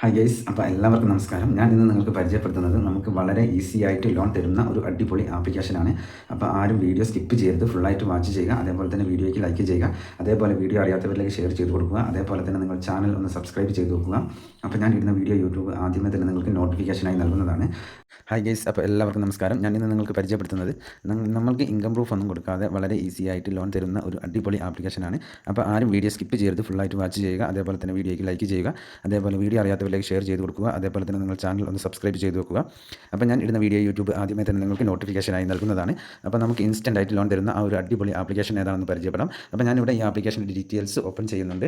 Hi guys, അപ്പോൾ എല്ലാവർക്കും നമസ്കാരം. ഞാൻ ഇന്ന് നിങ്ങൾക്ക് പരിചയപ്പെടുത്തുന്നത് നമുക്ക് വളരെ ഈസി ആയിട്ട് ലോൺ തരുന്ന ഒരു അടിപൊളി ആപ്ലിക്കേഷനാണ്. അപ്പോൾ ആരും വീഡിയോ സ്കിപ്പ് ചെയ്യരുത്, ഫുള്ളായിട്ട് വാച്ച് ചെയ്യുക. അതേപോലെ തന്നെ വീഡിയോയ്ക്ക് ലൈക്ക് ചെയ്യുക. അതേപോലെ വീഡിയോ അറിയാത്തവരിലേക്ക് ഷെയർ ചെയ്ത് കൊടുക്കുക. അതേപോലെ തന്നെ നിങ്ങൾ ചാനൽ ഒന്ന് സബ്സ്ക്രൈബ് ചെയ്ത് വെക്കുക. അപ്പോൾ ഞാൻ ഇടുന്ന വീഡിയോ യൂട്യൂബ് ആദ്യമേ തന്നെ നിങ്ങൾക്ക് നോട്ടിഫിക്കേഷനായി നൽകുന്നതാണ്. ഹായ് ഗൈസ്, അപ്പോൾ എല്ലാവർക്കും നമസ്കാരം. ഞാൻ ഇന്ന് നിങ്ങൾക്ക് പരിചയപ്പെടുത്തുന്നത് നമ്മൾക്ക് ഇൻകം പ്രൂഫ് ഒന്നും കൊടുക്കാതെ വളരെ ഈസി ആയിട്ട് ലോൺ തരുന്ന ഒരു അടിപൊളി ആപ്ലിക്കേഷനാണ്. അപ്പോൾ ആരും വീഡിയോ സ്കിപ്പ് ചെയ്യരുത്, ഫുള്ളായിട്ട് വാച്ച് ചെയ്യുക. അതേപോലെ തന്നെ വീഡിയോയ്ക്ക് ലൈക്ക് ചെയ്യുക. അതേപോലെ വീഡിയോ അറിയാത്തവരിലേക്ക് ഷെയർ ചെയ്ത് കൊടുക്കുക. അതേപോലെ തന്നെ നിങ്ങൾ ചാനൽ ഒന്ന് സബ്സ്ക്രൈബ് ചെയ്ത് വെക്കുക. അപ്പോൾ ഞാൻ ഇടുന്ന വീഡിയോ യൂട്യൂബ് ആദ്യമേ തന്നെ നിങ്ങൾക്ക് നോട്ടിഫിക്കേഷനായി നൽകുന്നതാണ്. അപ്പോൾ നമുക്ക് ഇൻസ്റ്റൻ്റ് ആയിട്ട് ലോൺ തരുന്ന ആ ഒരു അടിപൊളി ആപ്ലിക്കേഷൻ ഏതാണെന്ന് പരിചയപ്പെടാം. അപ്പോൾ ഞാനിവിടെ ഈ ആപ്ലിക്കേഷൻ്റെ ഡീറ്റെയിൽസ് ഓപ്പൺ ചെയ്യുന്നുണ്ട്.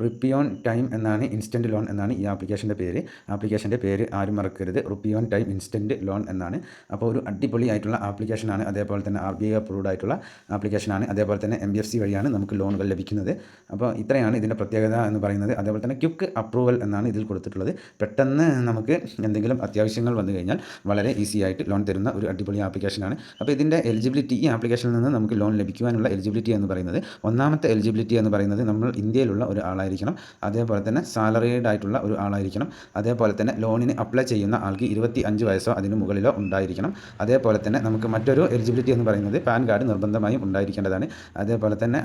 റുപ്പിയോൺ ടൈം എന്നാണ്, ഇൻസ്റ്റൻറ്റ് ലോൺ എന്നാണ് ഈ ആപ്ലിക്കേഷൻ്റെ പേര്. ആപ്ലിക്കേഷൻ്റെ പേര് ആരും മറക്കരുത്, റുപ്പിയോൺ ടൈം ഇൻസ്റ്റൻറ്റ് ലോൺ എന്നാണ്. അപ്പോൾ ഒരു അടിപൊളി ആയിട്ടുള്ള ആപ്ലിക്കേഷനാണ്. അതേപോലെ തന്നെ RBI അപ്രൂവ്ഡ് ആയിട്ടുള്ള ആപ്ലിക്കേഷനാണ്. അതേപോലെ തന്നെ MBFC വഴിയാണ് നമുക്ക് ലോണുകൾ ലഭിക്കുന്നത്. അപ്പോൾ ഇത്രയാണ് ഇതിൻ്റെ പ്രത്യേകത എന്ന് പറയുന്നത്. അതേപോലെ തന്നെ ക്വിക്ക് അപ്രൂവൽ എന്നാണ് ഇതിൽ കൊടുത്തിട്ടുള്ളത്. പെട്ടെന്ന് നമുക്ക് എന്തെങ്കിലും അത്യാവശ്യങ്ങൾ വന്നു കഴിഞ്ഞാൽ വളരെ ഈസി ആയിട്ട് ലോൺ തരുന്ന ഒരു അടിപൊളി ആപ്ലിക്കേഷനാണ്. അപ്പോൾ ഇതിൻ്റെ എലിജിബിലിറ്റി, ഈ ആപ്ലിക്കേഷനിൽ നിന്ന് നമുക്ക് ലോൺ ലഭിക്കുവാനുള്ള എലിജിബിലിറ്റി എന്ന് പറയുന്നത്, ഒന്നാമത്തെ എലിജിബിലിറ്റി എന്ന് പറയുന്നത് നമ്മൾ ഇന്ത്യയിലുള്ള ഒരു ആളായിരിക്കണം. അതേപോലെ തന്നെ സാലറീഡ് ആയിട്ടുള്ള ഒരു ആളായിരിക്കണം. അതേപോലെ തന്നെ ലോണിന് അപ്ലൈ ചെയ്യുന്ന ആൾക്ക് 25 വയസ്സോ അതിന് മുകളിലോ ഉണ്ടായിരിക്കണം. അതേപോലെ തന്നെ നമുക്ക് മറ്റൊരു എലിജിബിലിറ്റി എന്ന് പറയുന്നത് പാൻ കാർഡ് നിർബന്ധമായും ഉണ്ടായിരിക്കേണ്ടതാണ്. അതേപോലെ തന്നെ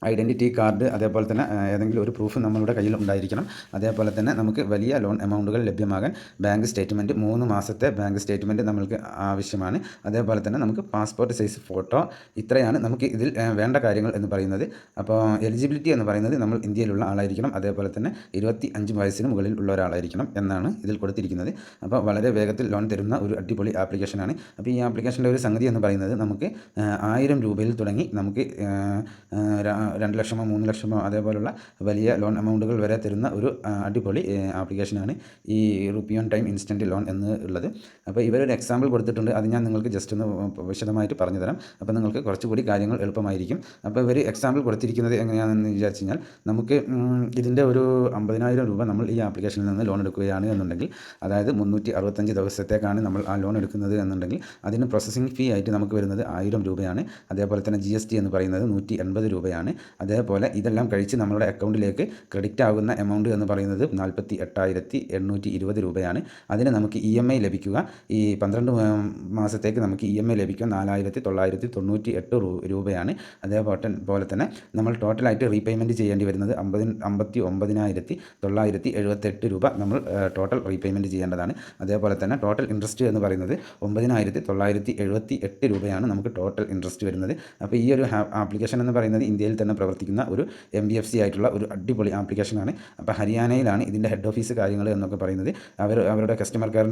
ഐഡൻറ്റിറ്റി കാർഡ്, അതേപോലെ തന്നെ ഏതെങ്കിലും ഒരു പ്രൂഫ് നമ്മളുടെ കയ്യിൽ ഉണ്ടായിരിക്കണം. അതേപോലെ തന്നെ നമുക്ക് വലിയ ലോൺ എമൗണ്ടുകൾ ലഭ്യമാകാൻ ബാങ്ക് സ്റ്റേറ്റ്മെൻറ്റ്, 3 മാസത്തെ ബാങ്ക് സ്റ്റേറ്റ്മെൻറ്റ് നമ്മൾക്ക് ആവശ്യമാണ്. അതേപോലെ തന്നെ നമുക്ക് പാസ്പോർട്ട് സൈസ് ഫോട്ടോ. ഇത്രയാണ് നമുക്ക് ഇതിൽ വേണ്ട കാര്യങ്ങൾ എന്ന് പറയുന്നത്. അപ്പോൾ എലിജിബിലിറ്റി എന്ന് പറയുന്നത് നമ്മൾ ഇന്ത്യയിലുള്ള ആളായിരിക്കണം. അതേപോലെ തന്നെ 25 വയസ്സിന് മുകളിൽ ഉള്ള ഒരാളായിരിക്കണം എന്നാണ് ഇതിൽ കൊടുത്തിരിക്കുന്നത്. അപ്പോൾ വളരെ വേഗത്തിൽ ലോൺ തരുന്ന ഒരു അടിപൊളി ആപ്ലിക്കേഷനാണ്. അപ്പോൾ ഈ ആപ്ലിക്കേഷൻ്റെ ഒരു സംഗതി എന്ന് പറയുന്നത്, നമുക്ക് 1000 രൂപയിൽ തുടങ്ങി നമുക്ക് 2 ലക്ഷമോ 3 ലക്ഷമോ അതേപോലുള്ള വലിയ ലോൺ എമൗണ്ടുകൾ വരെ തരുന്ന ഒരു അടിപൊളി ആപ്ലിക്കേഷനാണ് ഈ റുപ്പിയോൺ ടൈം ഇൻസ്റ്റൻറ്റ് ലോൺ എന്ന് ഉള്ളത്. അപ്പോൾ ഇവരൊരു എക്സാമ്പിൾ കൊടുത്തിട്ടുണ്ട്, അത് ഞാൻ നിങ്ങൾക്ക് ജസ്റ്റ് ഒന്ന് വിശദമായിട്ട് പറഞ്ഞു തരാം. അപ്പോൾ നിങ്ങൾക്ക് കുറച്ചുകൂടി കാര്യങ്ങൾ എളുപ്പമായിരിക്കും. അപ്പോൾ ഇവർ എക്സാമ്പിൾ കൊടുത്തിരിക്കുന്നത് എങ്ങനെയാണെന്ന് വിചാരിച്ചു കഴിഞ്ഞാൽ, നമുക്ക് ഇതിൻ്റെ ഒരു 50,000 രൂപ നമ്മൾ ഈ ആപ്ലിക്കേഷനിൽ നിന്ന് ലോൺ എടുക്കുകയാണ് എന്നുണ്ടെങ്കിൽ, അതായത് 365 ദിവസത്തേക്കാണ് നമ്മൾ ആ ലോൺ എടുക്കുന്നത് എന്നുണ്ടെങ്കിൽ, അതിന് പ്രോസസ്സിംഗ് ഫീ ആയിട്ട് നമുക്ക് വരുന്നത് 1000 രൂപയാണ്. അതേപോലെ തന്നെ GST എന്ന് പറയുന്നത് 180 രൂപയാണ്. അതേപോലെ ഇതെല്ലാം കഴിച്ച് നമ്മളുടെ അക്കൗണ്ടിലേക്ക് ക്രെഡിറ്റ് ആകുന്ന എമൗണ്ട് എന്ന് പറയുന്നത് 48,820 രൂപയാണ്. അതിന് നമുക്ക് EMI ലഭിക്കുക, ഈ 12 മാസത്തേക്ക് നമുക്ക് EMI ലഭിക്കുക 4,998 രൂപയാണ്. അതേപോലെ തന്നെ നമ്മൾ ടോട്ടലായിട്ട് റീപേയ്മെൻറ്റ് ചെയ്യേണ്ടി വരുന്നത് 59,978 രൂപ നമ്മൾ ടോട്ടൽ റീപേയ്മെൻറ്റ് ചെയ്യേണ്ടതാണ്. അതേപോലെ തന്നെ ടോട്ടൽ ഇൻട്രസ്റ്റ് എന്ന് പറയുന്നത് 9,978 രൂപയാണ് നമുക്ക് ടോട്ടൽ ഇൻട്രസ്റ്റ് വരുന്നത്. അപ്പോൾ ഈ ഒരു ആപ്ലിക്കേഷൻ എന്ന് പറയുന്നത് ഇന്ത്യയിൽ തന്നെ പ്രവർത്തിക്കുന്ന ഒരു MBFC ആയിട്ടുള്ള ഒരു അടിപൊളി ആപ്ലിക്കേഷനാണ്. അപ്പോൾ ഹരിയാനയിലാണ് ഇതിൻ്റെ ഹെഡ് ഓഫീസ് കാര്യങ്ങൾ എന്നൊക്കെ പറയുന്നത്. അവരുടെ കസ്റ്റമർ കെയർ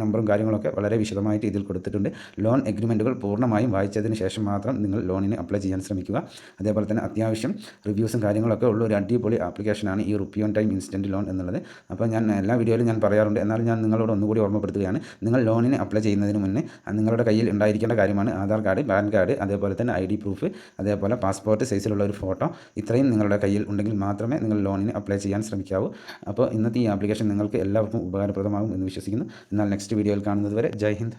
നമ്പറും കാര്യങ്ങളൊക്കെ വളരെ വിശദമായിട്ട് ഇതിൽ കൊടുത്തിട്ടുണ്ട്. ലോൺ എഗ്രിമെൻറ്റുകൾ പൂർണ്ണമായും വായിച്ചതിന് ശേഷം മാത്രം നിങ്ങൾ ലോണിന് അപ്ലൈ ചെയ്യാൻ ശ്രമിക്കുക. അതേപോലെ തന്നെ അത്യാവശ്യം റിവ്യൂസും കാര്യങ്ങളൊക്കെ ഉള്ള ഒരു അടിപൊളി ആപ്ലിക്കേഷനാണ് ഈ റുപ്പിയോൺ ടൈം ഇൻസ്റ്റൻറ്റ് ലോൺ എന്നുള്ളത്. അപ്പോൾ ഞാൻ എല്ലാ വീഡിയോയിലും ഞാൻ പറയാറുണ്ട്, എന്നാലും ഞാൻ നിങ്ങളോട് ഒന്നുകൂടി ഓർമ്മപ്പെടുത്തുകയാണ്. നിങ്ങൾ ലോണിന് അപ്ലൈ ചെയ്യുന്നതിന് മുന്നേ നിങ്ങളുടെ കയ്യിൽ ഉണ്ടായിരിക്കേണ്ട കാര്യമാണ് ആധാർ കാർഡ്, പാൻ കാർഡ്, അതേപോലെ തന്നെ ID പ്രൂഫ്, അതേപോലെ പാസ്പോർട്ട് സൈസിലുള്ള ഒരു ഫോട്ടോ. ഇത്രയും നിങ്ങളുടെ കയ്യിൽ ഉണ്ടെങ്കിൽ മാത്രമേ നിങ്ങൾ ലോണിന് അപ്ലൈ ചെയ്യാൻ ശ്രമിക്കാവൂ. അപ്പോൾ ഇന്നത്തെ ഈ ആപ്ലിക്കേഷൻ നിങ്ങൾക്ക് എല്ലാവർക്കും ഉപകാരപ്രദമാകും എന്ന് വിശ്വസിക്കുന്നു. എന്നാൽ നെക്സ്റ്റ് വീഡിയോയിൽ കാണുന്നത് വരെ ജയ് ഹിന്ദ്.